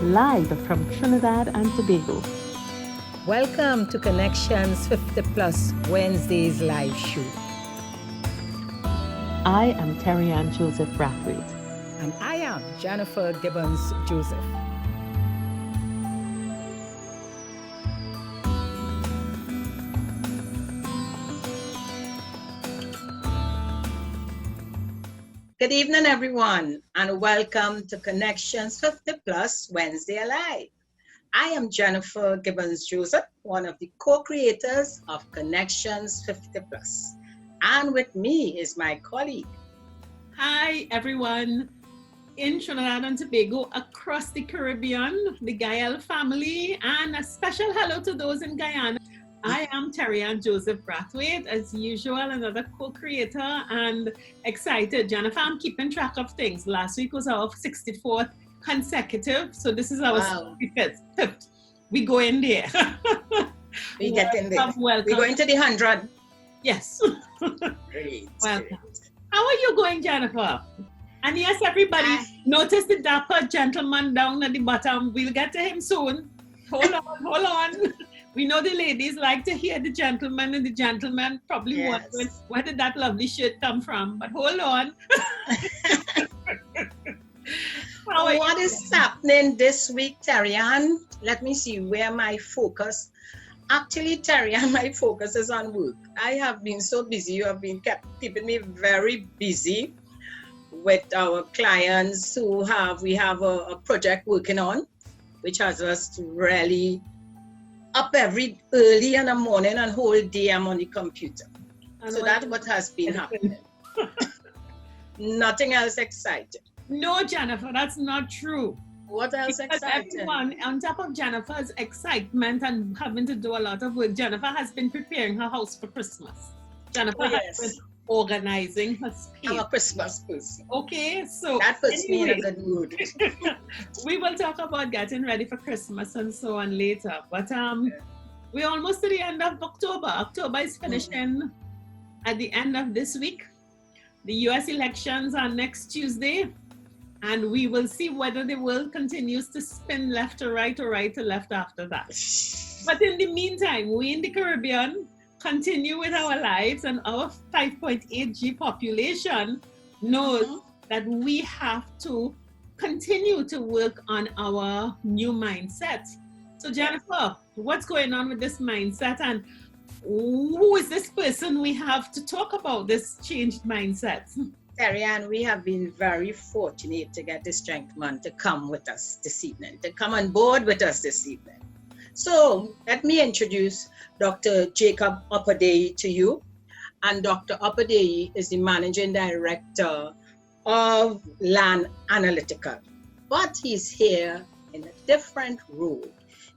live from Trinidad and Tobago. Welcome to Connections 50 Plus Wednesdays live show. I am Terri-Ann Joseph Brathwaite. And I am Jennifer Gibbons Joseph. Good evening, everyone, and welcome to Connections 50 Plus Wednesday Live. I am Jennifer Gibbons Joseph, one of the co-creators of Connections 50 Plus. And with me is my colleague. Hi, everyone. In Trinidad and Tobago, across the Caribbean, the Gael family, and a special hello to those in Guyana. I am Terri-Ann Joseph Brathwaite, as usual, another co-creator, and excited. Jennifer, I'm keeping track of things. Last week was our 64th consecutive, so this is our 65th. We go in there. We get in there. Welcome. We go into the 100. Yes. Great. Welcome. How are you going, Jennifer? And yes, everybody, notice the dapper gentleman down at the bottom. We'll get to him soon. Hold on. We know the ladies like to hear the gentleman, and the gentleman probably wondering where did that lovely shirt come from. But hold on. What is happening this week, Terri-Ann? Let me see where my focus. Actually, Terri-Ann, my focus is on work. I have been so busy. You have been keeping me very busy with our clients we have a project working on, which has us really up early in the morning and whole day I'm on the computer. So that's what has been happening. Nothing else exciting. No, Jennifer, that's not true. What else exciting? Everyone, on top of Jennifer's excitement and having to do a lot of work, Jennifer has been preparing her house for Christmas. Jennifer has been organizing her space. I'm a Christmas person. Okay, so that puts me in a good mood. We will talk about getting ready for Christmas and so on later. But we're almost to the end of October. October is finishing at the end of this week. The US elections are next Tuesday, and we will see whether the world continues to spin left to right or right to left after that. But in the meantime, we in the Caribbean continue with our lives, and our 5.8G population knows that we have to continue to work on our new mindset. So Jennifer, what's going on with this mindset, and who is this person we have to talk about this changed mindset? Terri-Ann, we have been very fortunate to get this gentleman to come with us this evening, to come on board with us this evening. So let me introduce Dr. Jacob Opadeyi to you. And Dr. Opadeyi is the Managing Director of Land Analytical. But he's here in a different role.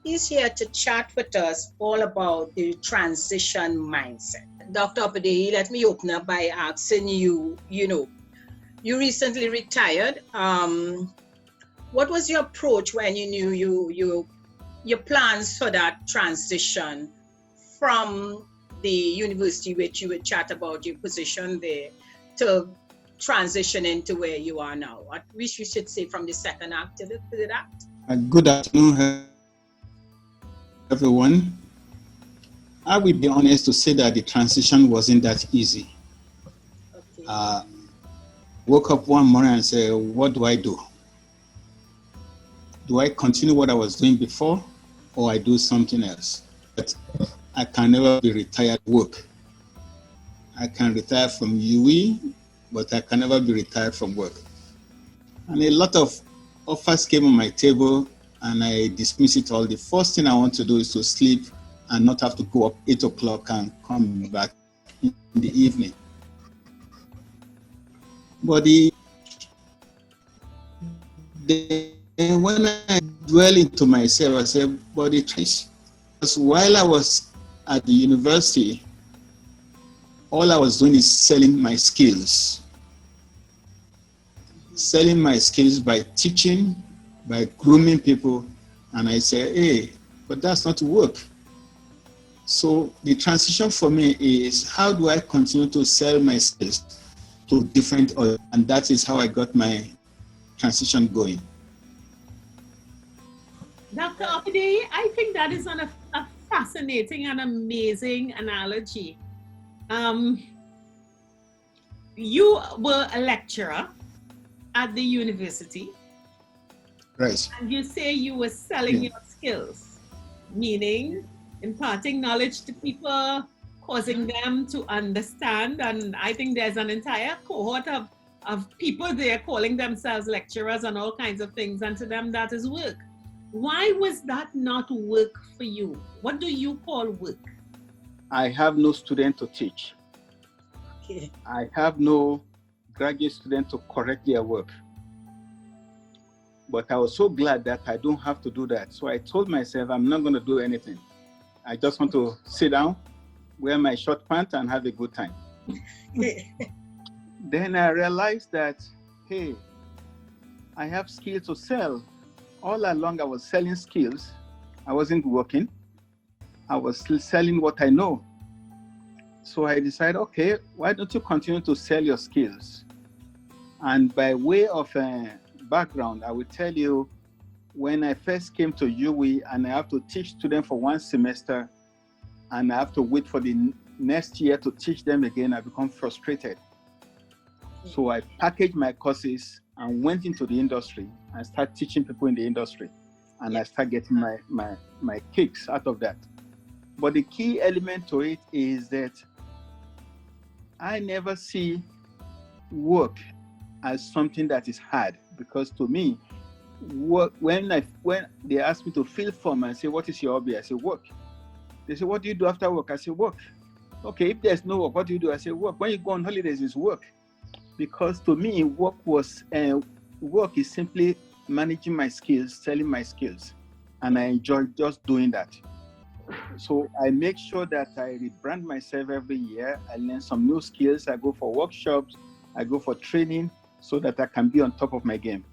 He's here to chat with us all about the transition mindset. Dr. Opadeyi, let me open up by asking you, you recently retired. What was your approach when you knew your plans for that transition from the university, which you would chat about your position there, to transition into where you are now? What we should say from the second act to the third act? Good afternoon, everyone. I will be honest to say that the transition wasn't that easy. Okay. Woke up one morning and said, what do I do? Do I continue what I was doing before, or I do something else? But I can never be retired work. I can retire from UE, but I can never be retired from work. And a lot of offers came on my table, and I dismissed it all. The first thing I want to do is to sleep and not have to go up 8 o'clock and come back in the evening. But when I dwell into myself, I said, but because while I was at the university, all I was doing is selling my skills. Selling my skills by teaching, by grooming people. And I said, hey, but that's not work. So the transition for me is, how do I continue to sell my skills to different audiences? And that is how I got my transition going. Dr. Opadeyi, I think that is a fascinating and amazing analogy. You were a lecturer at the university, Right. and you say you were selling your skills, meaning imparting knowledge to people, causing them to understand. And I think there's an entire cohort of people there calling themselves lecturers and all kinds of things, and to them that is work. Why was that not work for you? What do you call work? I have no student to teach. Okay. I have no graduate student to correct their work. But I was so glad that I don't have to do that. So I told myself, I'm not going to do anything. I just want to sit down, wear my short pants, and have a good time. Then I realized that, hey, I have skills to sell. All along, I was selling skills. I wasn't working. I was still selling what I know. So I decided, okay, why don't you continue to sell your skills? And by way of background, I will tell you, when I first came to UWI and I have to teach students for one semester, and I have to wait for the next year to teach them again, I become frustrated. So I packaged my courses and went into the industry and started teaching people in the industry. And I started getting my kicks out of that. But the key element to it is that I never see work as something that is hard, because to me, work, when they ask me to fill form and say, what is your hobby? I say, work. They say, what do you do after work? I say, work. Okay, if there's no work, what do you do? I say, work. When you go on holidays, it's work. Because to me, work is simply managing my skills, selling my skills. And I enjoy just doing that. So I make sure that I rebrand myself every year. I learn some new skills. I go for workshops. I go for training so that I can be on top of my game.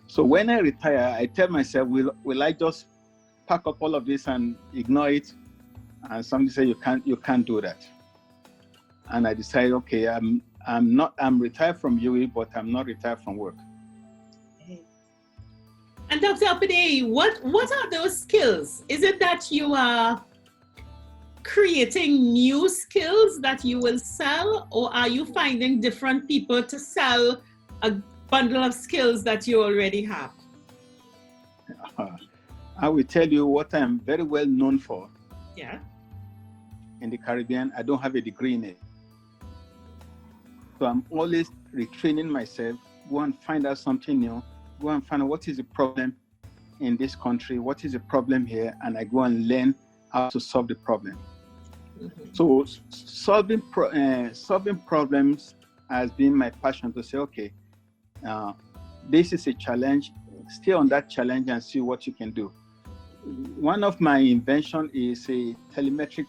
So when I retire, I tell myself, will I just pack up all of this and ignore it? And somebody say, you can't do that. And I decided, okay, I'm retired from UWI, but I'm not retired from work. And Dr. Opadeyi, what are those skills? Is it that you are creating new skills that you will sell, or are you finding different people to sell a bundle of skills that you already have? I will tell you what I'm very well known for. Yeah. In the Caribbean, I don't have a degree in it. So I'm always retraining myself, go and find out something new, go and find out what is the problem in this country, what is the problem here, and I go and learn how to solve the problem. Mm-hmm. So solving problems has been my passion, to say, okay, this is a challenge, stay on that challenge and see what you can do. One of my inventions is a telemetric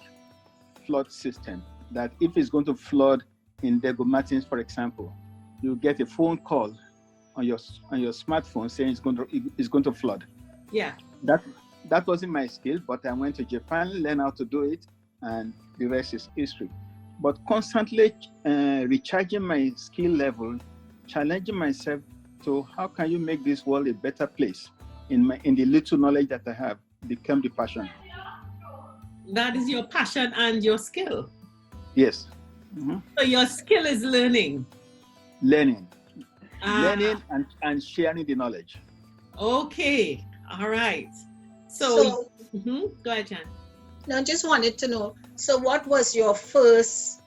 flood system, that if it's going to flood in Dego Martins, for example, you get a phone call on your smartphone saying it's going to flood. Yeah. That wasn't my skill, but I went to Japan, learned how to do it, and the rest is history. But constantly recharging my skill level, challenging myself to how can you make this world a better place in the little knowledge that I have, become the passion. That is your passion and your skill. Yes. Mm-hmm. So your skill is learning. Learning and sharing the knowledge. Okay. All right. So go ahead, Jan. No, I just wanted to know, so what was your first,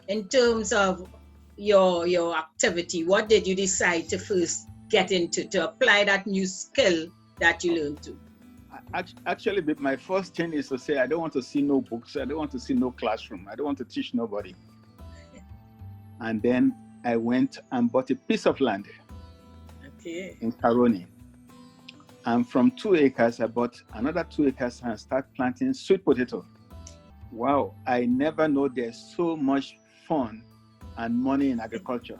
in terms of your activity, what did you decide to first get into, to apply that new skill that you learned to? Actually, my first thing is to say, I don't want to see no books. I don't want to see no classroom. I don't want to teach nobody. And then I went and bought a piece of land in Caroni. And from 2 acres, I bought another 2 acres and started planting sweet potato. Wow, I never know there's so much fun and money in agriculture.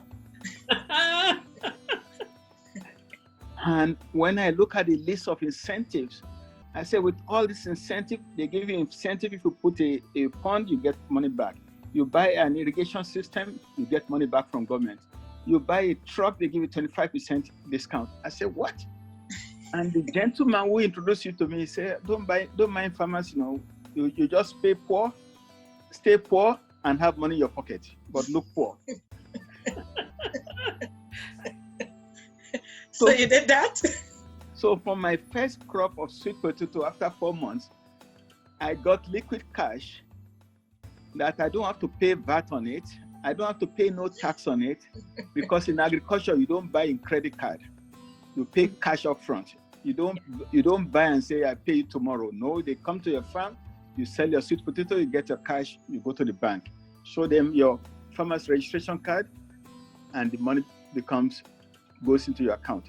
And when I look at the list of incentives, I say with all this incentive, they give you incentive. If you put a pond, you get money back. You buy an irrigation system, you get money back from government. You buy a truck, they give you 25% discount. I say, what? And the gentleman who introduced you to me said, don't mind farmers, you just stay poor and have money in your pocket, but look poor. So you did that? So for my first crop of sweet potato after 4 months, I got liquid cash that I don't have to pay VAT on it. I don't have to pay no tax on it, because in agriculture, you don't buy in credit card. You pay cash up front. You don't buy and say, I pay you tomorrow. No, they come to your farm, you sell your sweet potato, you get your cash, you go to the bank. Show them your farmer's registration card, and the money goes into your account.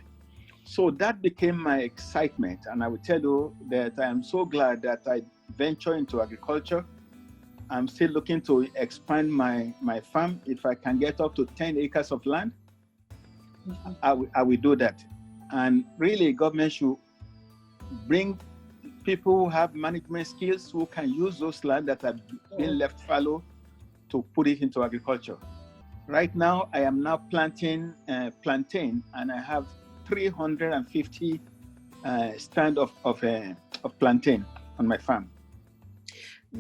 So that became my excitement. And I will tell you that I am so glad that I ventured into agriculture. I'm still looking to expand my farm. If I can get up to 10 acres of land, I will do that. And really, government should bring people who have management skills, who can use those land that have been left fallow to put it into agriculture. Right now, I am now planting plantain, and I have 350 stand of plantain on my farm.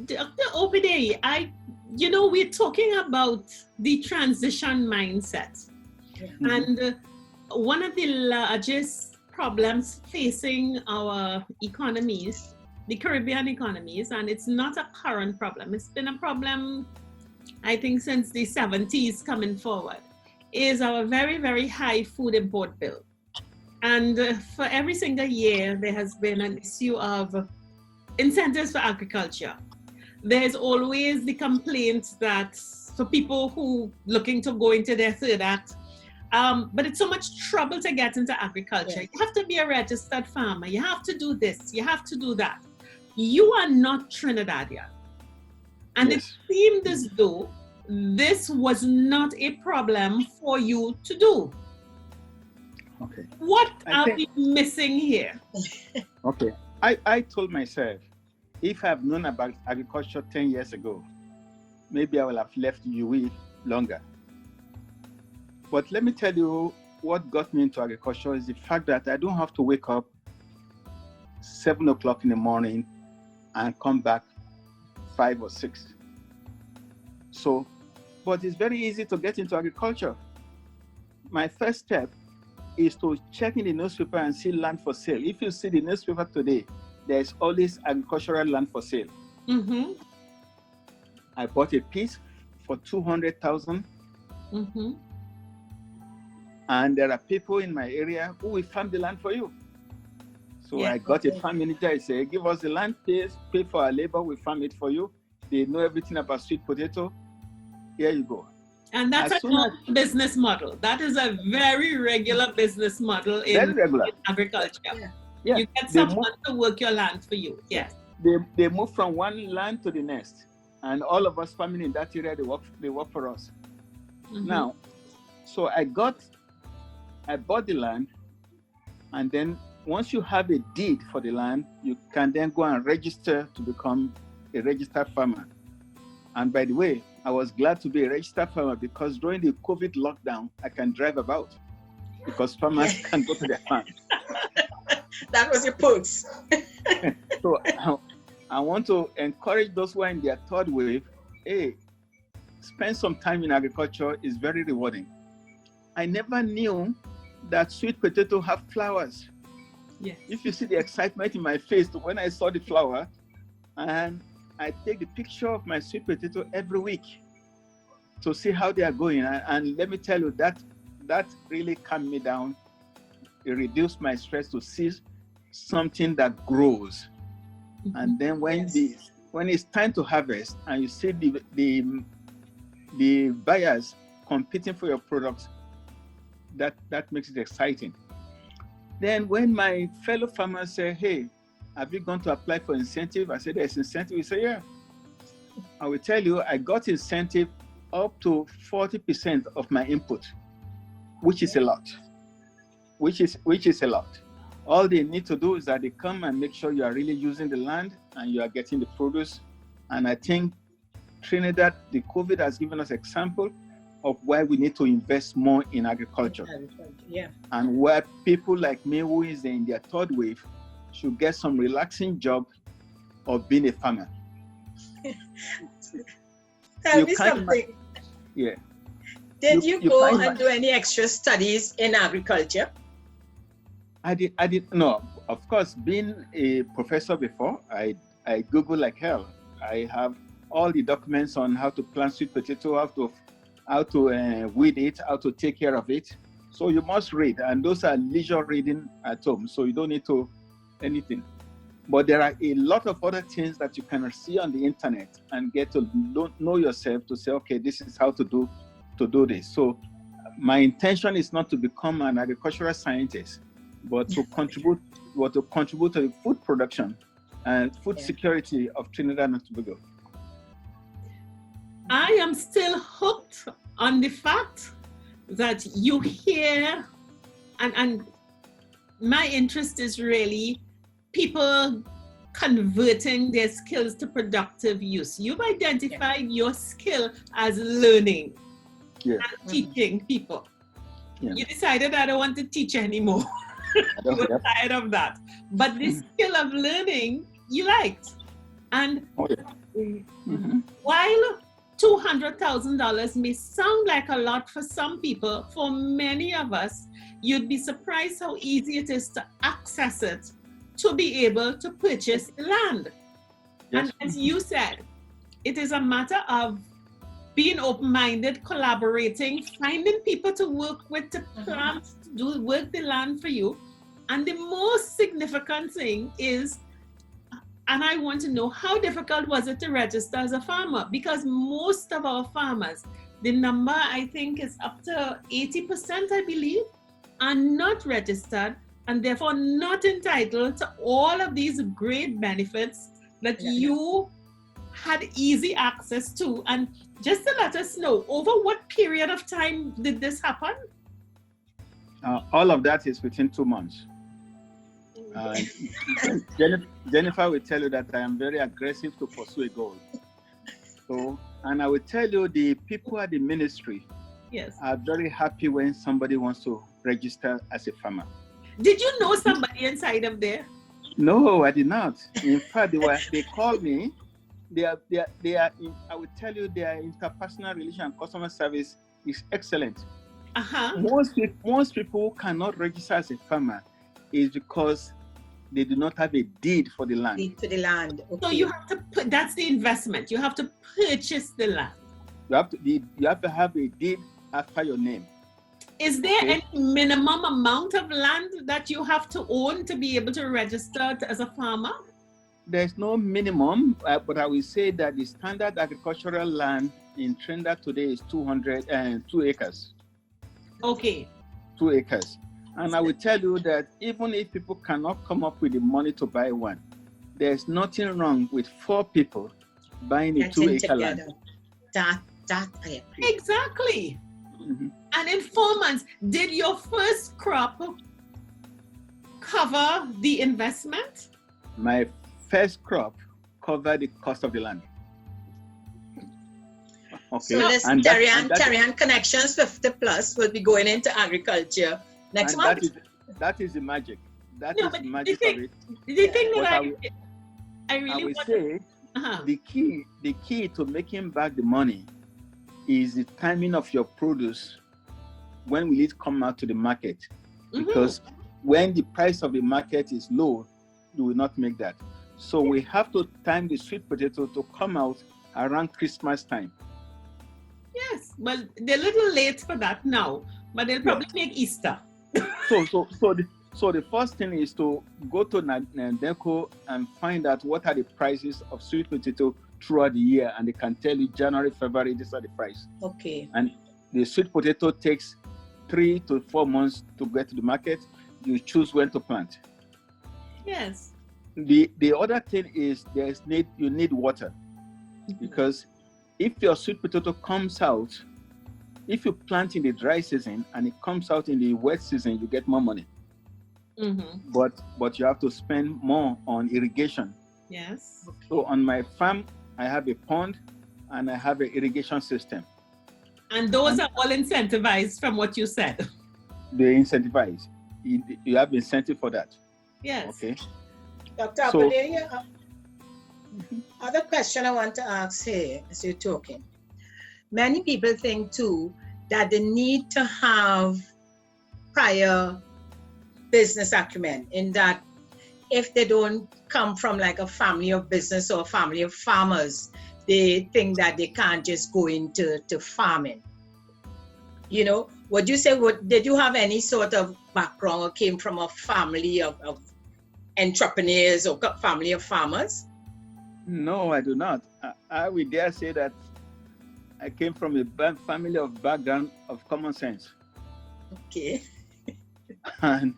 Dr. Opadeyi, we're talking about the transition mindset. Mm-hmm. And one of the largest problems facing our economies, the Caribbean economies, and it's not a current problem, it's been a problem, I think, since the 70s coming forward, is our very, very high food import bill. And for every single year, there has been an issue of incentives for agriculture. There's always the complaint that for people who looking to go into their third act, but it's so much trouble to get into agriculture. Yes. You have to be a registered farmer. You have to do this. You have to do that. You are not Trinidadian. And Yes. it seemed as though this was not a problem for you to do. Okay. What I are think- we missing here? Okay. I told myself, if I've known about agriculture 10 years ago, maybe I will have left UWI longer. But let me tell you what got me into agriculture is the fact that I don't have to wake up 7 o'clock in the morning and come back 5 or 6. So, but it's very easy to get into agriculture. My first step is to check in the newspaper and see land for sale. If you see the newspaper today, there's always agricultural land for sale. Mm-hmm. I bought a piece for 200,000, Mm-hmm. and there are people in my area who will farm the land for you. So Yeah. I got a farm manager. I say, give us the land, pay for our labor, we farm it for you. They know everything about sweet potato. Here you go. And that's As a soon common business model. That is a very regular business model Very in regular. agriculture. Yeah. You get They someone to work your land for you. Yes. They move from one land to the next, and all of us farming in that area, they work for us. Mhm. Now, so I bought the land, and then once you have a deed for the land, you can then go and register to become a registered farmer. And by the way, I was glad to be a registered farmer because during the COVID lockdown, I can drive about because farmers can go to their farm. That was your perks. So I want to encourage those who are in their third wave, hey, spend some time in agriculture is very rewarding. I never knew that sweet potato have flowers. Yes. If you see the excitement in my face when I saw the flower, and I take the picture of my sweet potato every week to see how they are going. And let me tell you, that really calmed me down. It reduced my stress to see something that grows. Mhm. And then when Yes. when it's time to harvest and you see the buyers competing for your products, that makes it exciting. Then when my fellow farmers say, hey, have you gone to apply for incentive? I said, there's incentive. He said, yeah. I will tell you, I got incentive up to 40% of my input, which is a lot. Which is a lot. All they need to do is that they come and make sure you are really using the land and you are getting the produce. And I think Trinidad, the COVID has given us example of why we need to invest more in agriculture. Yeah. And where people like me who is in their third wave should get some relaxing job of being a farmer. Tell You me can't something. Yeah. Did You you go can't and do any extra studies in agriculture? I did no. Of course, being a professor before, I Google like hell. I have all the documents on how to plant sweet potato, how to weed it, how to take care of it. So you must read, and those are leisure reading at home. So you don't need to anything. But there are a lot of other things that you can see on the internet and get to know yourself to say, okay, this is how to do this. So my intention is not to become an agricultural scientist, but to contribute to the food production and food security of Trinidad and Tobago. I am still hooked on the fact that you hear, and my interest is really people converting their skills to productive use. You've identified your skill as learning and teaching people. Yeah. You decided I don't want to teach anymore. You were tired of that. But the skill of learning you liked. And while $200,000 may sound like a lot for some people, for many of us, you'd be surprised how easy it is to access it, to be able to purchase land. Yes. And as you said, it is a matter of being open-minded, collaborating, finding people to work with, to plant, to work the land for you. And the most significant thing is, and I want to know, how difficult was it to register as a farmer? Because most of our farmers, the number I think is up to 80%, I believe, are not registered and therefore not entitled to all of these great benefits that you had easy access to. And just to let us know, over what period of time did this happen? All of that is within 2 months. Jennifer will tell you that I am very aggressive to pursue a goal. So, and I will tell you, the people at the ministry are very happy when somebody wants to register as a farmer. Did you know somebody inside of there? No, I did not. In fact, they called me. They are I will tell you, their interpersonal relation and customer service is excellent. Most people who cannot register as a farmer is because they do not have a deed for the land. Deed to the land. Okay. So you have to put, that's the investment. You have to purchase the land. You have to have a deed after your name. Is there any minimum amount of land that you have to own to be able to register as a farmer? There's no minimum, but I will say that the standard agricultural land in Trinidad today is 2 acres. Okay. 2 acres. And I will tell you that even if people cannot come up with the money to buy one, there's nothing wrong with 4 people buying a 2-acre land. That I agree. Exactly. And in 4 months, did your first crop cover the investment? My first crop covered the cost of the land. Okay. So listen, Terri-Ann Connections 50 Plus will be going into agriculture next month. That is the magic. That is the magic of it. The thing that I really will say, the key to making back the money is the timing of your produce. When will it come out to the market? Because when the price of the market is low, you will not make that. So we have to time the sweet potato to come out around Christmas time. Yes, well, they're a little late for that now, but they'll probably make Easter. So the first thing is to go to Nadeco and find out what are the prices of sweet potato throughout the year, and they can tell you January, February, these are the price. Okay. And the sweet potato takes 3 to 4 months to get to the market. You choose when to plant. Yes. The other thing is you need water, because if your sweet potato comes out, if you plant in the dry season and it comes out in the wet season, you get more money. But you have to spend more on irrigation. Yes. So on my farm, I have a pond and I have an irrigation system. And those are all incentivized from what you said. They incentivize. You have incentive for that. Yes. Okay. Dr. So- Opadeyi, other question I want to ask here as you're talking. Many people think too that they need to have prior business acumen, in that if they don't come from like a family of business or a family of farmers, they think that they can't just go into farming. You know, would you say, did you have any sort of background or came from a family of entrepreneurs or family of farmers? No, I do not. I would dare say that I came from a family of background of common sense. Okay. And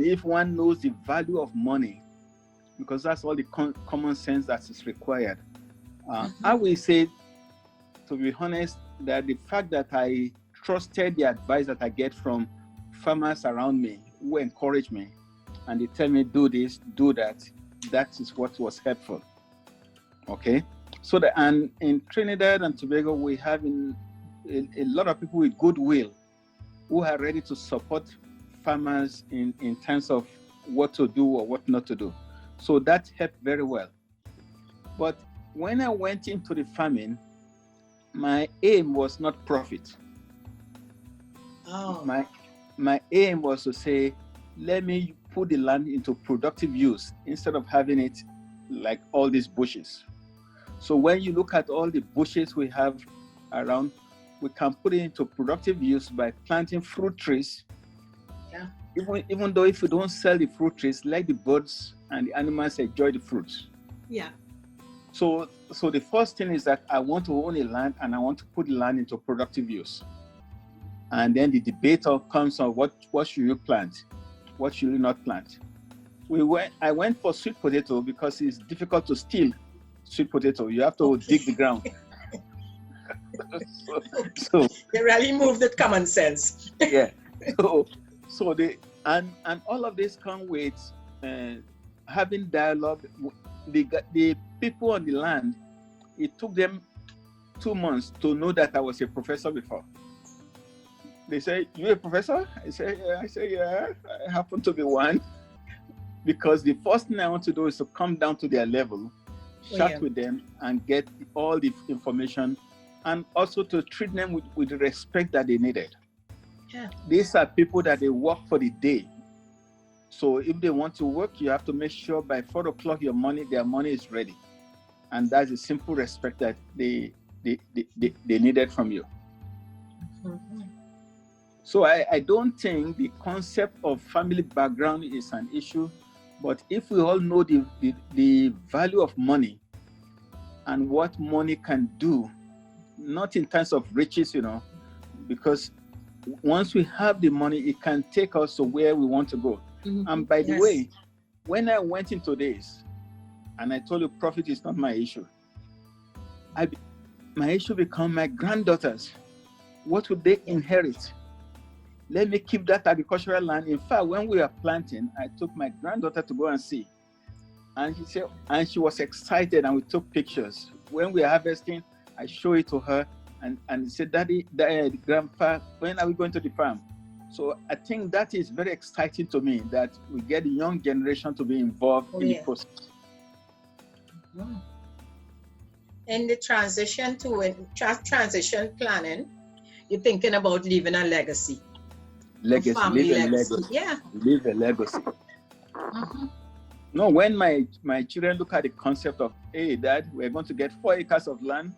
if one knows the value of money, because that's all the common sense that is required, I will say, to be honest, that the fact that I trusted the advice that I get from farmers around me who encourage me, and they tell me, do this, do that, that is what was helpful. Okay? So and in Trinidad and Tobago, we have a lot of people with goodwill who are ready to support farmers in terms of what to do or what not to do. So that helped very well. But when I went into the farming, my aim was not profit. Oh. My aim was to say, let me put the land into productive use instead of having it like all these bushes. So when you look at all the bushes we have around, we can put it into productive use by planting fruit trees. Yeah. Even though if we don't sell the fruit trees, let the birds and the animals enjoy the fruits. Yeah. So the first thing is that I want to own a land and I want to put the land into productive use. And then the debate comes on what should you plant, what should you not plant. I went for sweet potato because it's difficult to steal sweet potato. You have to dig the ground. so They really moved with common sense. yeah. So and all of this come with having dialogue. The people on the land, it took them 2 months to know that I was a professor before. They say, "You a professor?" I say, "Yeah, I happen to be one." Because the first thing I want to do is to come down to their level, chat with them, and get all the information, and also to treat them with the respect that they needed. Yeah. These are people that they work for the day. So if they want to work, you have to make sure by 4 o'clock their money is ready. And that's a simple respect that they needed from you. Mm-hmm. So I don't think the concept of family background is an issue, but if we all know the value of money and what money can do, not in terms of riches, because once we have the money, it can take us to where we want to go. Mm-hmm. And by the way, when I went into this, and I told you profit is not my issue, my issue become my granddaughters. What would they inherit? Let me keep that agricultural land. In fact, when we were planting, I took my granddaughter to go and see. And she was excited, and we took pictures. When we were harvesting, I showed it to her and said, "Daddy, Grandpa, when are we going to the farm?" So I think that is very exciting to me, that we get the young generation to be involved in the process. Mm-hmm. In the transition transition planning, you're thinking about leaving a legacy. Leave a legacy. Yeah. Leave a legacy. Mm-hmm. No, when my children look at the concept of, "Hey, Dad, we're going to get 4 acres of land.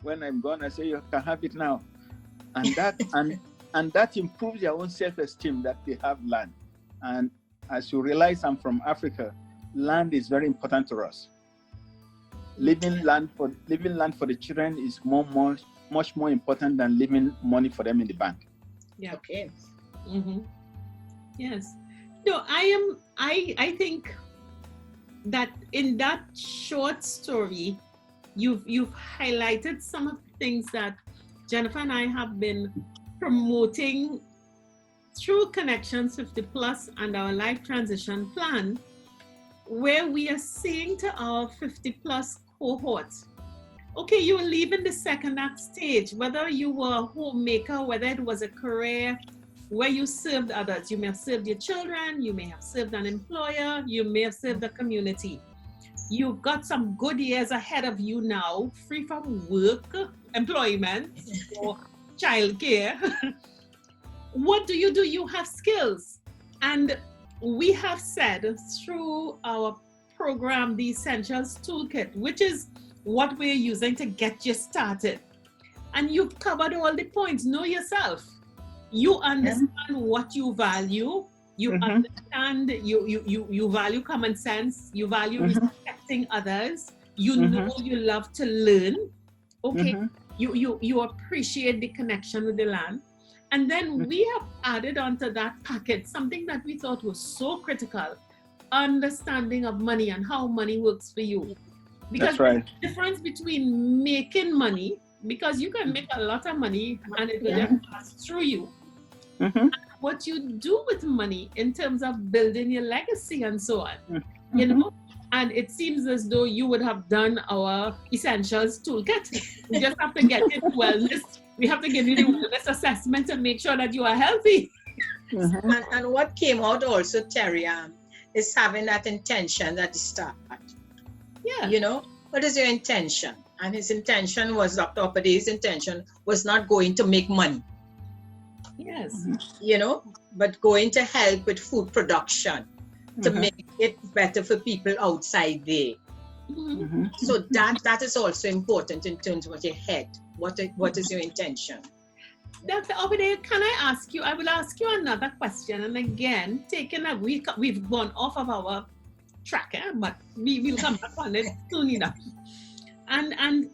When I'm gone, I say, you can have it now." And that and that improves their own self-esteem that they have land. And as you realize, I'm from Africa, land is very important to us. Leaving land for the children is much more important than leaving money for them in the bank. Yeah. Okay. Mm-hmm. Yes. No, I think that in that short story, you've highlighted some of the things that Jennifer and I have been promoting through Connections 50 Plus and our Life Transition Plan, where we are saying to our 50 plus cohorts okay, you were leaving the second act stage, whether you were a homemaker, whether it was a career where you served others. You may have served your children, you may have served an employer, you may have served the community. You've got some good years ahead of you now, free from work, employment, or childcare. What do? You have skills. And we have said through our program, the Essentials Toolkit, which is what we're using to get you started. And you've covered all the points. Know yourself. You understand what you value. You understand, you value common sense. You value respecting others. You know you love to learn. Okay. You appreciate the connection with the land. And then we have added onto that packet something that we thought was so critical: understanding of money and how money works for you. Because That's right. the difference between making money, because you can make a lot of money and it will just pass through you. And what you do with money in terms of building your legacy and so on, you know. And it seems as though you would have done our Essentials Toolkit. We just have to get it wellness. We have to give you the wellness assessment to make sure that you are healthy. And what came out also, Terri-Ann, is having that intention at the start. Yeah. You know, what is your intention? And his intention was, Dr. Opadeyi's intention was not going to make money. Yes. You know, but going to help with food production to make it better for people outside there. So that is also important in terms of your head. What is your intention? Dr. Opadeyi, can I ask you? I will ask you another question. And again, we've gone off of our track, but we will come back on it soon enough. And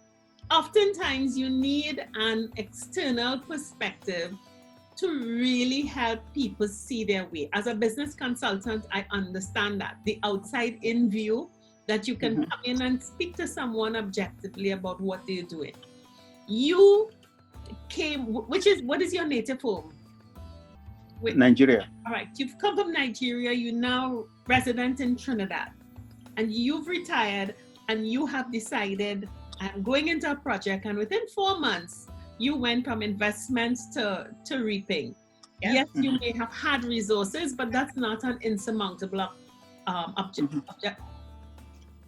oftentimes you need an external perspective to really help people see their way. As a business consultant, I understand that. The outside in view, that you can come in and speak to someone objectively about what they're doing. You came, what is your native home? Nigeria. All right, you've come from Nigeria, you're now resident in Trinidad, and you've retired, and you have decided, I'm going into a project, and within 4 months, you went from investments to reaping. Yeah. Yes, you may have had resources, but that's not an insurmountable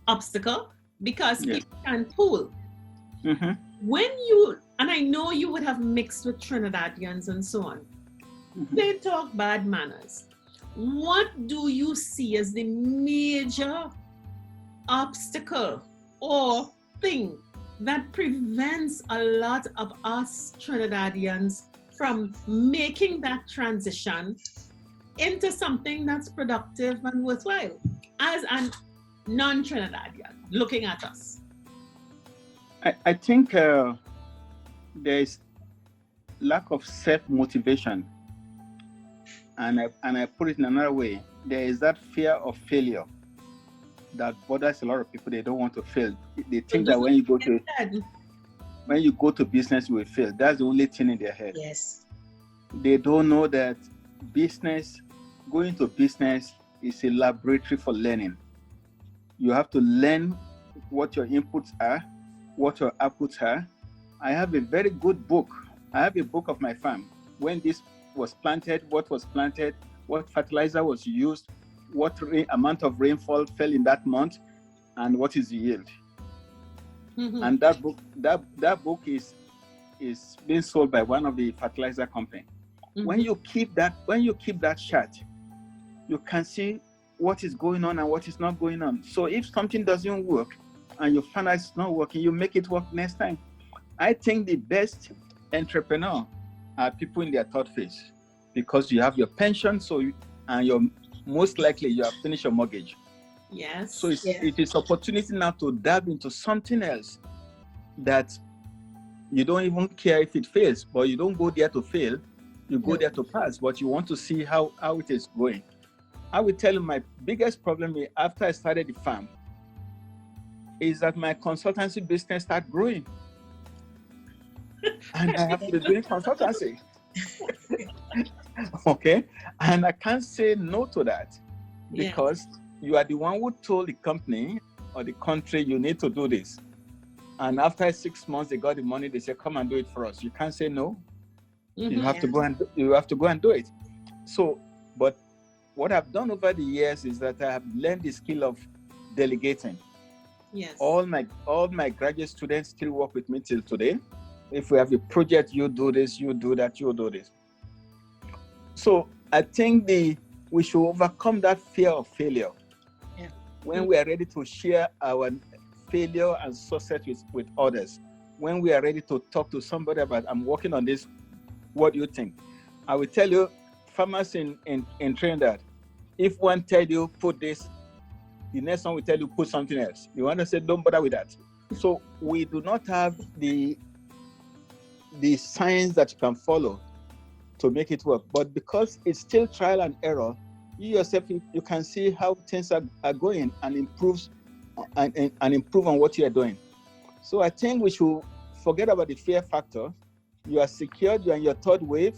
obstacle, because people can pool. When you, and I know you would have mixed with Trinidadians and so on, they talk bad manners. What do you see as the major obstacle or thing that prevents a lot of us Trinidadians from making that transition into something that's productive and worthwhile as a non-Trinidadian looking at us? I think there is lack of self-motivation, and I put it in another way. There is that fear of failure that bothers a lot of people. They don't want to fail. They think that when you go to business, you will fail. That's the only thing in their head. Yes. They don't know that going to business is a laboratory for learning. You have to learn what your inputs are, what your outputs are. I have a very good book. I have a book of my farm. When this was planted, what was planted, what fertilizer was used, what amount of rainfall fell in that month, and what is the yield. And that book is being sold by one of the fertilizer company. When you keep that chart, you can see what is going on and what is not going on. So if something doesn't work and you find out it's not working, you make it work next time. I think the best entrepreneur are people in their third phase, because you have your pension, and you're most likely you have finished your mortgage. Yes. So it is opportunity now to dab into something else that you don't even care if it fails, but you don't go there to fail, you go there to pass, but you want to see how it is going. I will tell you my biggest problem after I started the farm is that my consultancy business started growing. And I have to be doing consultancy. Okay? And I can't say no to that, because you are the one who told the company or the country you need to do this. And after 6 months, they got the money. They say, "Come and do it for us." You can't say no. You Mhm. have to go and do it. So, but what I've done over the years is that I have learned the skill of delegating. Yes. All my graduate students still work with me till today. If we have a project, you do this, you do that, you do this. So I think we should overcome that fear of failure. Yeah. When we are ready to share our failure and success with others, when we are ready to talk to somebody about, "I'm working on this, what do you think?" I will tell you, farmers in Trinidad, if one tell you put this, the next one will tell you put something else. You want to say, don't bother with that. So we do not have the science that you can follow to make it work. But because it's still trial and error, you yourself, you can see how things are going and improve on what you are doing. So I think we should forget about the fear factor. You are secured, you are in your third wave,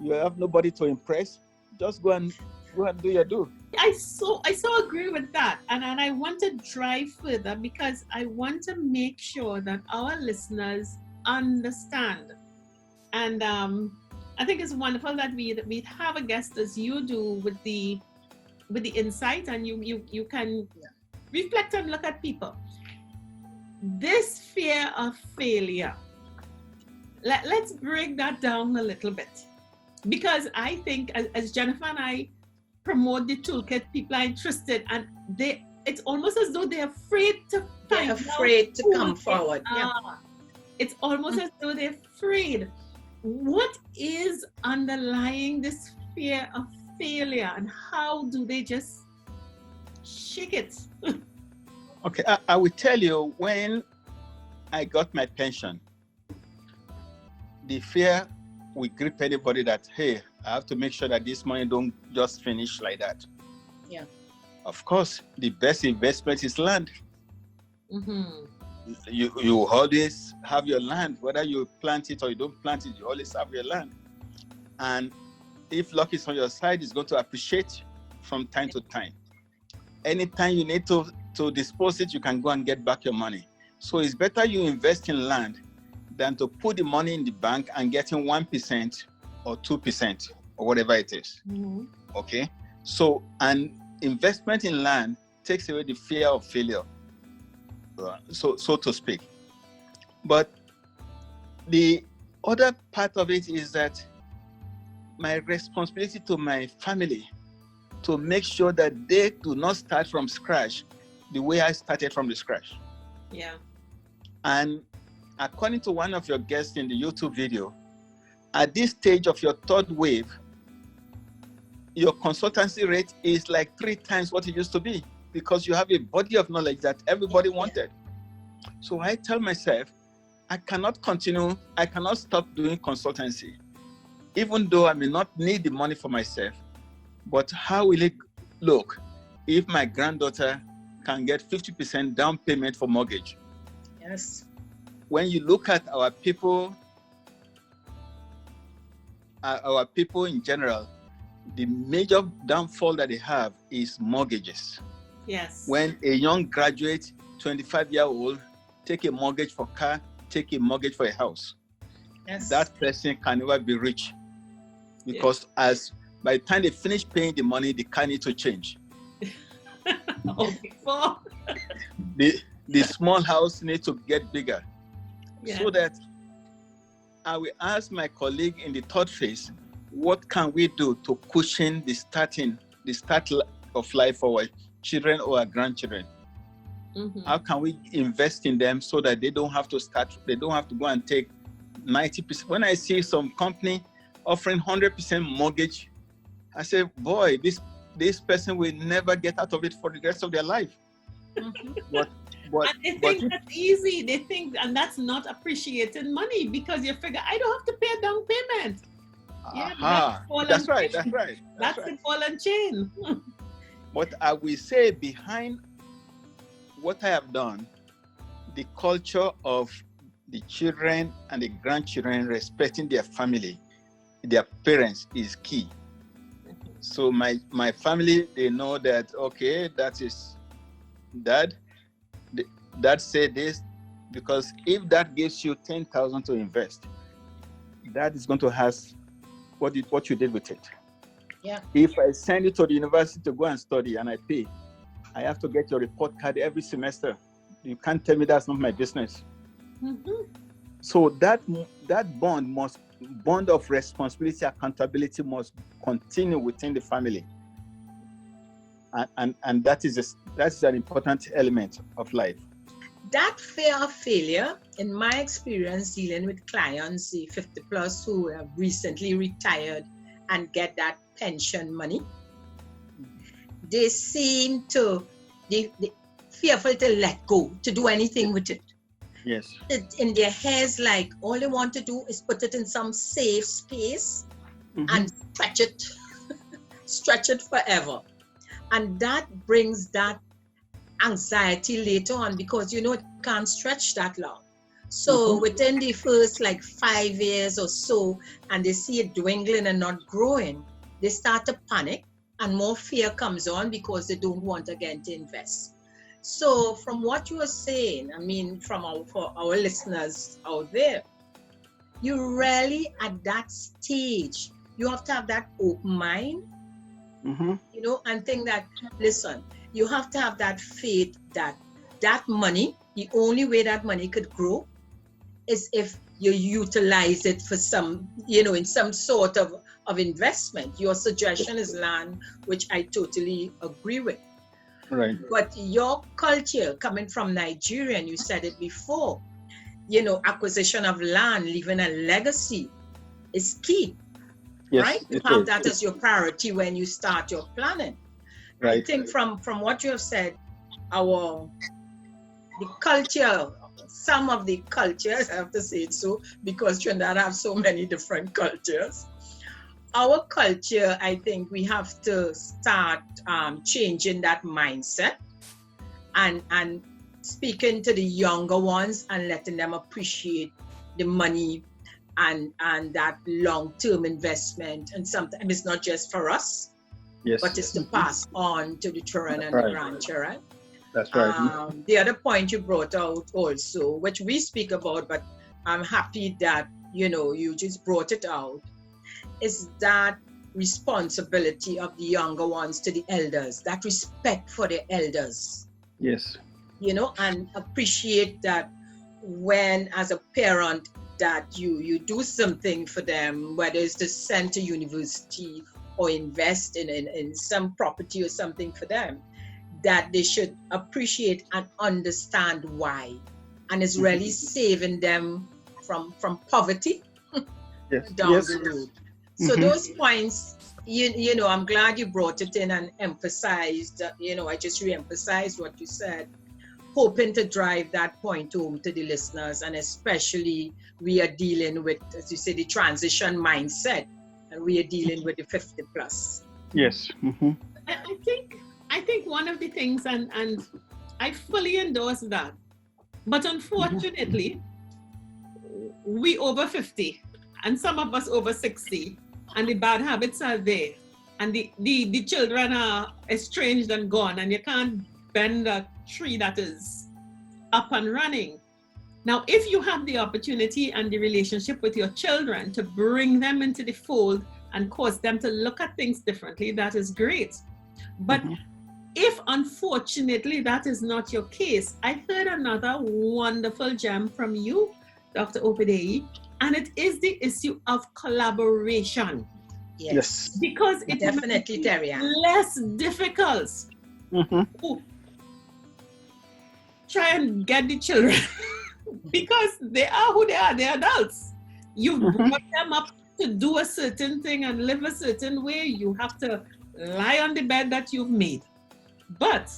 you have nobody to impress. Just go and do your do. I so agree with that, and I want to drive further because I want to make sure that our listeners understand. And I think it's wonderful that we have a guest as you do with the insight, and you can reflect and look at people. This fear of failure. Let's break that down a little bit, because I think as Jennifer and I promote the toolkit, people are interested, and it's almost as though they're afraid to come forward. It's almost as though they're afraid. What is underlying this fear of failure, and how do they just shake it? Okay, I will tell you, when I got my pension, the fear will grip anybody that, hey, I have to make sure that this money don't just finish like that. Yeah. Of course, the best investment is land. Mm-hmm. You always have your land, whether you plant it or you don't plant it, you always have your land. And if luck is on your side, it's going to appreciate from time to time. Anytime you need to dispose it, you can go and get back your money. So it's better you invest in land than to put the money in the bank and getting 1% or 2% or whatever it is. Mm-hmm. Okay? So an investment in land takes away the fear of failure, so to speak. But the other part of it is that my responsibility to my family to make sure that they do not start from scratch the way I started from the scratch. Yeah. And according to one of your guests in the YouTube video, at this stage of your third wave, your consultancy rate is like 3 times what it used to be, because you have a body of knowledge that everybody wanted. So I tell myself, I cannot stop doing consultancy, even though I may not need the money for myself. But how will it look if my granddaughter can get 50% down payment for mortgage? Yes. When you look at our people in general, the major downfall that they have is mortgages. Yes. When a young graduate, 25-year-old, take a mortgage for car, take a mortgage for a house, Yes. that person can never be rich, because by the time they finish paying the money, the car needs to change. Before. The small house needs to get bigger. Yeah. So that I will ask my colleague in the third phase, what can we do to cushion the start of life for our children or our grandchildren? Mm-hmm. How can we invest in them so that they don't have to go and take 90%? When I see some company offering 100% mortgage, I say, boy, this person will never get out of it for the rest of their life. Mm-hmm. But and they think that's easy. They think, and that's not appreciating money, because you figure, I don't have to pay a down payment. That's right. That's the ball and chain. But I will say, behind what I have done, the culture of the children and the grandchildren respecting their family, their parents, is key. So my family, they know that, okay, that is dad. Dad said this, because if that gives you 10,000 to invest, that is going to ask what you did with it. Yeah. If I send you to the university to go and study and I pay, I have to get your report card every semester. You can't tell me that's not my business. Mm-hmm. So that bond of responsibility, accountability must continue within the family, and that is an important element of life. That fear of failure, in my experience dealing with clients, the 50 plus who have recently retired and get that pension money, they seem to they fearful to let go, to do anything with it. Yes. In their heads, like all they want to do is put it in some safe space and stretch it forever. And that brings that anxiety later on, because it can't stretch that long. So within the first 5 years or so, and they see it dwindling and not growing, they start to panic and more fear comes on because they don't want again to invest. So from what you are saying, I mean, for our listeners out there, you really at that stage, you have to have that open mind, and think that, listen, you have to have that faith that money, the only way that money could grow is if you utilize it for some, in some sort of investment. Your suggestion is land, which I totally agree with. Right. But your culture coming from Nigeria, and you said it before, acquisition of land, leaving a legacy is key. Yes, right? You have that as your priority when you start your planning. Right. I think from what you have said, the culture, some of the cultures, I have to say it so, because Trinidad have so many different cultures. Our culture, I think we have to start changing that mindset and speaking to the younger ones and letting them appreciate the money and that long-term investment. And sometimes it's not just for us, but it's to pass on to the children and the grandchildren. That's right. The other point you brought out also, which we speak about, but I'm happy that, you just brought it out, is that responsibility of the younger ones to the elders, that respect for the elders. Yes. And appreciate that when, as a parent, that you do something for them, whether it's to send to university or invest in some property or something for them, that they should appreciate and understand why. And it's really saving them from poverty down the road. So those points, I'm glad you brought it in and emphasized, I just re-emphasized what you said, hoping to drive that point home to the listeners, and especially we are dealing with, as you say, the transition mindset, and we are dealing with the 50 plus. Yes. I think one of the things, and I fully endorse that, but unfortunately, we over 50, and some of us over 60, and the bad habits are there, and the children are estranged and gone, and you can't bend a tree that is up and running. Now, if you have the opportunity and the relationship with your children to bring them into the fold and cause them to look at things differently, that is great. But if unfortunately that is not your case, I heard another wonderful gem from you, Dr. Opadeyi, and it is the issue of collaboration. Yes. Because it definitely, Terri-Ann, less difficult. Try and get the children because they are who they are, they're adults. You've brought them up to do a certain thing and live a certain way. You have to lie on the bed that you've made. But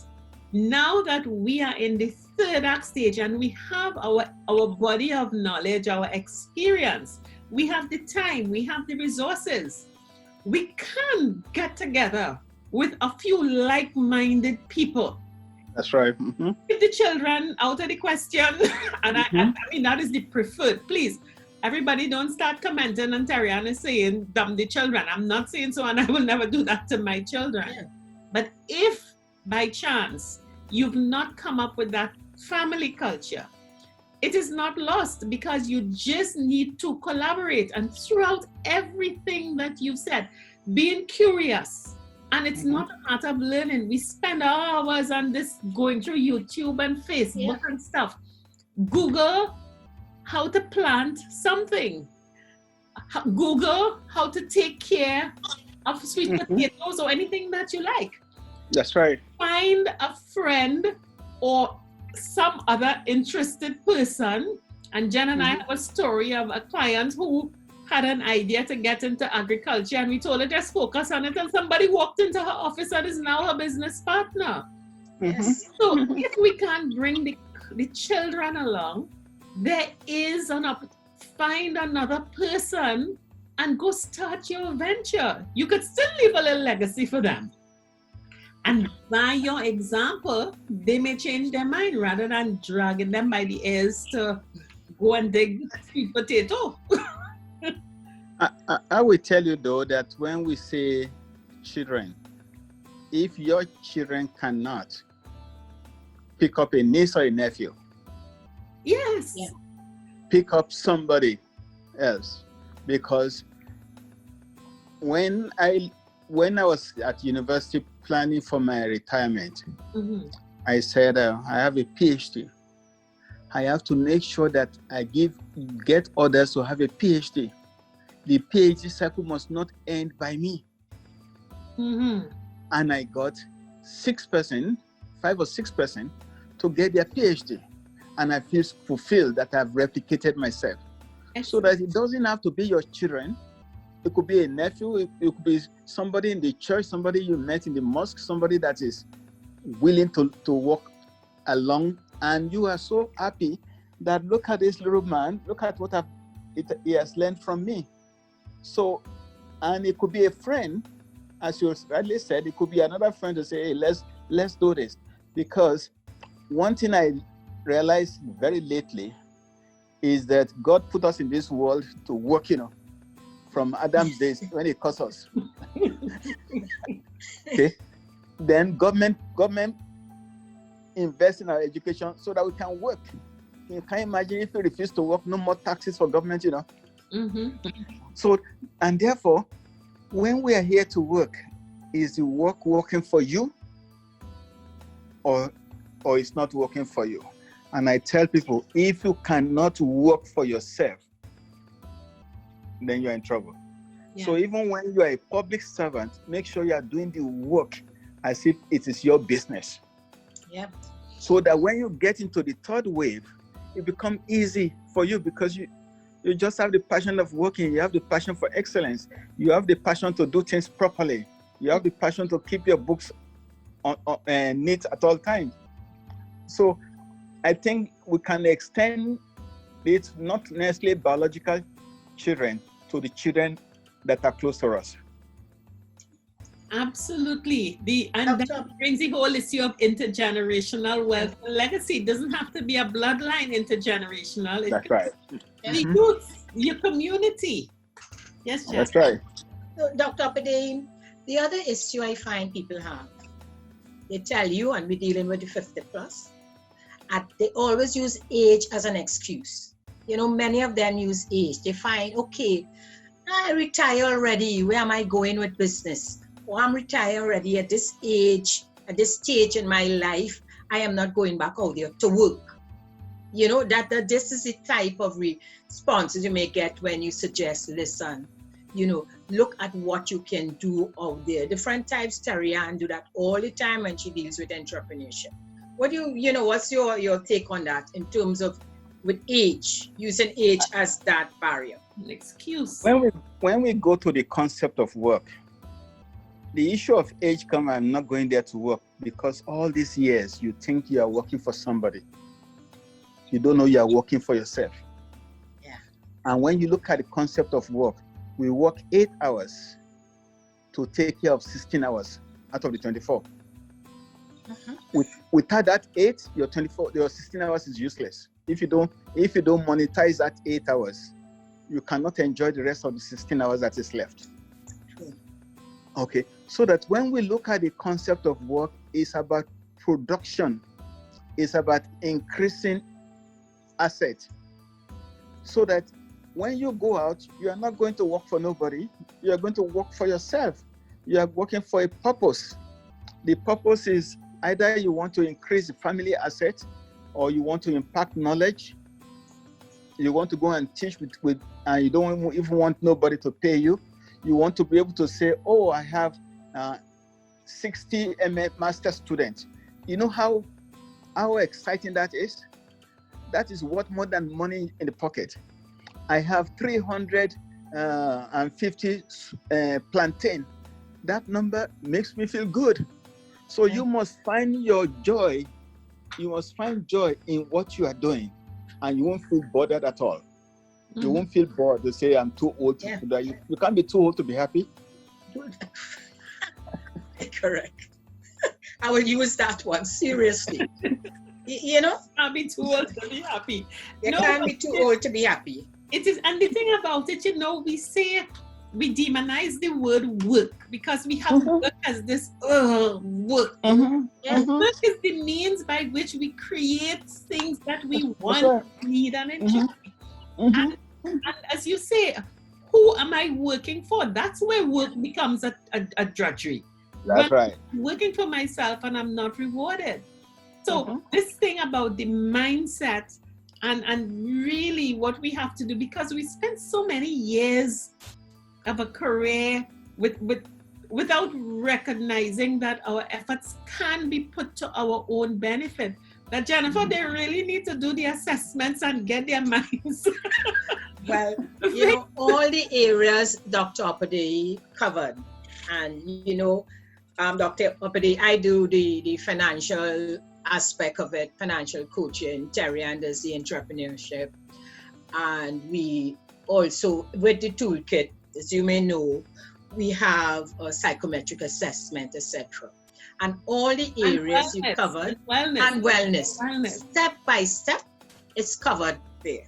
now that we are in the third act stage and we have our body of knowledge, our experience, we have the time, we have the resources, we can get together with a few like-minded people. That's right. Keep the children out of the question, and I mean that is the preferred. Please, everybody, don't start commenting and Terri-Ann is saying dump the children. I'm not saying so, and I will never do that to my children. Yeah. But if by chance you've not come up with that family culture, it is not lost, because you just need to collaborate. And throughout everything that you've said, being curious, and it's not a matter of learning. We spend hours on this, going through YouTube and Facebook and stuff. Google how to plant something. Google how to take care of sweet potatoes or anything that you like. That's right. Find a friend or some other interested person. And Jen and I have a story of a client who had an idea to get into agriculture, and we told her just focus on it, and somebody walked into her office and is now her business partner. Yes. So if we can bring the children along, there is find another person and go start your venture. You could still leave a little legacy for them. And by your example, they may change their mind rather than dragging them by the ears to go and dig sweet potato. I will tell you though that when we say children, if your children cannot pick up a niece or a nephew, Yes. pick up somebody else, because when I was at university planning for my retirement, I said I have a PhD. I have to make sure that I get others to have a PhD. The PhD cycle must not end by me. And I got 5 or 6% to get their PhD. And I feel fulfilled that I've replicated myself. So that it doesn't have to be your children. It could be a nephew, it could be somebody in the church, somebody you met in the mosque, somebody that is willing to walk along. And you are so happy that look at this little man, look at what he has learned from me. So, and it could be a friend, as you rightly said, it could be another friend to say, hey, let's do this. Because one thing I realized very lately is that God put us in this world to work, from Adam's days when he caused us. Okay. Then government invest in our education so that we can work. You can imagine if we refuse to work, no more taxes for government, So, and therefore, when we are here to work, is the work working for you or it's not working for you? And I tell people, if you cannot work for yourself, then you're in trouble. Yeah. So even when you are a public servant, make sure you are doing the work as if it is your business. Yeah. So that when you get into the third wave, it becomes easy for you because you just have the passion of working. You have the passion for excellence. You have the passion to do things properly. You have the passion to keep your books neat at all times. So I think we can extend it, not necessarily biological children, to the children that are close to us. Absolutely. That brings the whole issue of intergenerational wealth and legacy. It doesn't have to be a bloodline intergenerational. That's right. The youth, your community. Yes, Jeff. That's right. So, Dr. Opadeyi, the other issue I find people have, they tell you, and we're dealing with the 50 plus, they always use age as an excuse. Many of them use age. They find, okay, I retire already. Where am I going with business? Or I'm retired already at this age, at this stage in my life. I am not going back out there to work. That this is the type of responses you may get when you suggest, listen, look at what you can do out there. Different types, Terri-Ann do that all the time when she deals with entrepreneurship. What's your take on that in terms of with age, using age as that barrier? An excuse. When we go to the concept of work, the issue of age comes, I'm not going there to work, because all these years you think you are working for somebody. You don't know you are working for yourself. Yeah. And when you look at the concept of work, we work 8 hours to take care of 16 hours out of the 24. Without that 8, your 16 hours is useless. If you don't monetize that 8 hours, you cannot enjoy the rest of the 16 hours that is left. Okay, so that when we look at the concept of work, it's about production. It's about increasing asset, so that when you go out, you are not going to work for nobody. You are going to work for yourself. You are working for a purpose. The purpose is either you want to increase the family asset, or you want to impact knowledge. You want to go and teach with and you don't even want nobody to pay you. You want to be able to say, oh, I have 60 master students. You know how exciting that is? That is worth more than money in the pocket. I have 350 plantain. That number makes me feel good. So you must find your joy. You must find joy in what you are doing, and you won't feel bothered at all. You won't feel bored to say, I'm too old to do that. You can't be too old to be happy. Correct. I will use that one seriously. You know? Can't be too old to be happy. You can't be too old to be happy. It is, and the thing about it, you know, we demonize the word work because we have work as this work. Work is the means by which we create things that we want, need, and enjoy. And as you say, who am I working for? That's where work becomes a drudgery. That's right. I'm working for myself and I'm not rewarded. So this thing about the mindset and really what we have to do, because we spend so many years of a career without recognizing that our efforts can be put to our own benefit. That Jennifer, they really need to do the assessments and get their minds. Well, you know, all the areas Dr. Opadeyi covered. And, you know, Dr. Opadeyi, I do the financial aspect of it, financial coaching. Terri-Ann does the entrepreneurship. And we also, with the toolkit, as you may know, we have a psychometric assessment, etc. And all the areas you covered, and wellness. Step by step, it's covered there.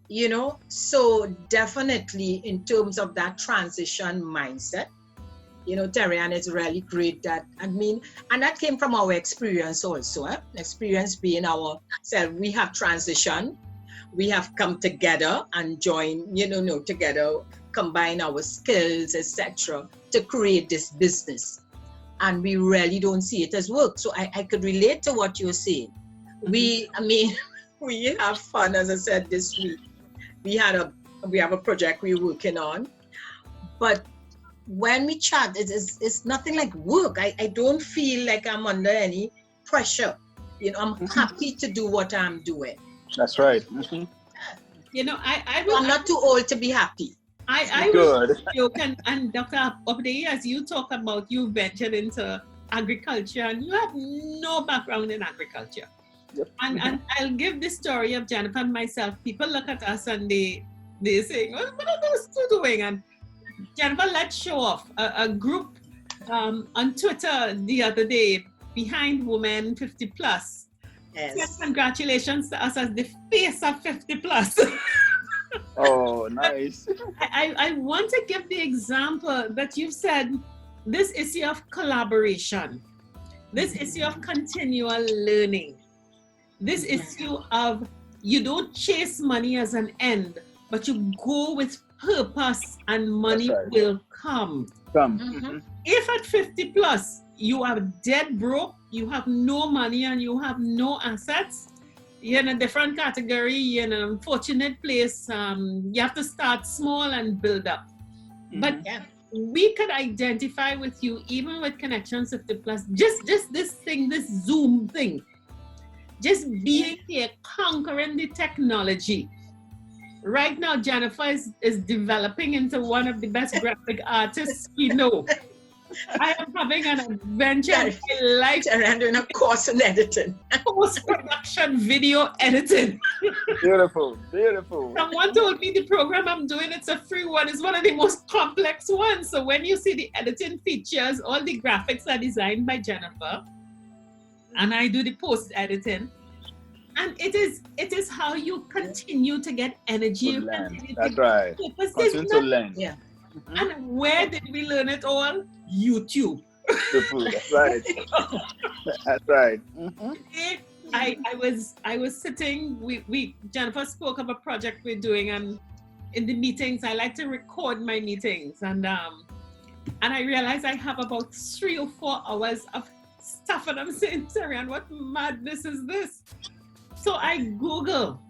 You know, so definitely in terms of that transition mindset, you know, Terri-Ann is really great that, I mean, and that came from our experience also, experience being ourselves. We have transitioned, we have come together and joined, together, combine our skills, etc., to create this business. And we really don't see it as work. So I could relate to what you're saying. We have fun, as I said, this week. We have a project we're working on, but when we chat, it's nothing like work. I don't feel like I'm under any pressure. You know, I'm happy to do what I'm doing. That's right. You know, I'm not too old to be happy. I was joking, and Dr. Opadeyi, as you talk about, you ventured into agriculture and you have no background in agriculture. Yep. And I'll give the story of Jennifer and myself. People look at us and they say, what are those two doing? And Jennifer, let's show off a group on Twitter the other day, Behind Women 50 Plus. Yes. Congratulations to us as the face of 50 plus. Oh, nice. I want to give the example that you've said, this issue of collaboration, this issue of continual learning, this issue of you don't chase money as an end, but you go with purpose and money will come. If at 50 plus, you are dead broke, you have no money and you have no assets, you're in a different category, you're in an unfortunate place, you have to start small and build up. But we could identify with you, even with Connections 50 Plus, just this thing, this Zoom thing, just being here, conquering the technology. Right now, Jennifer is developing into one of the best graphic artists we know. I am having an adventure in my life. I'm doing a course in editing. Post-production video editing. Beautiful, beautiful. Someone told me the program I'm doing, it's a free one, is one of the most complex ones. So when you see the editing features, all the graphics are designed by Jennifer. And I do the post-editing. And it is how you continue to get energy. That's right. Continue to learn. Yeah. And where did we learn it all? YouTube. That's right. That's right. I was sitting, Jennifer spoke of a project we're doing, and in the meetings, I like to record my meetings, and I realized I have about 3 or 4 hours of stuff, and I'm saying, Terri-Ann, what madness is this? So I Google,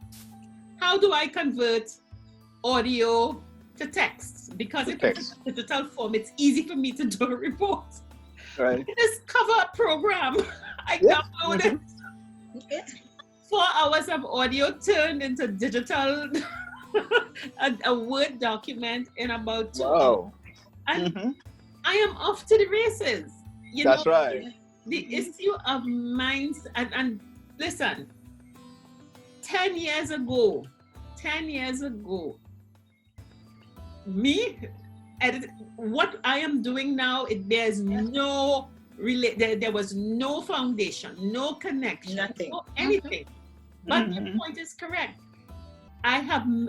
how do I convert audio to text? Because it's a digital form, it's easy for me to do a report. Right. This cover program, I downloaded 4 hours of audio turned into digital, a Word document in about 2 hours. And I am off to the races. That's right. The issue of minds, and listen, 10 years ago, what I am doing now, there was no foundation, no connection, Nothing. no anything. But the point is correct.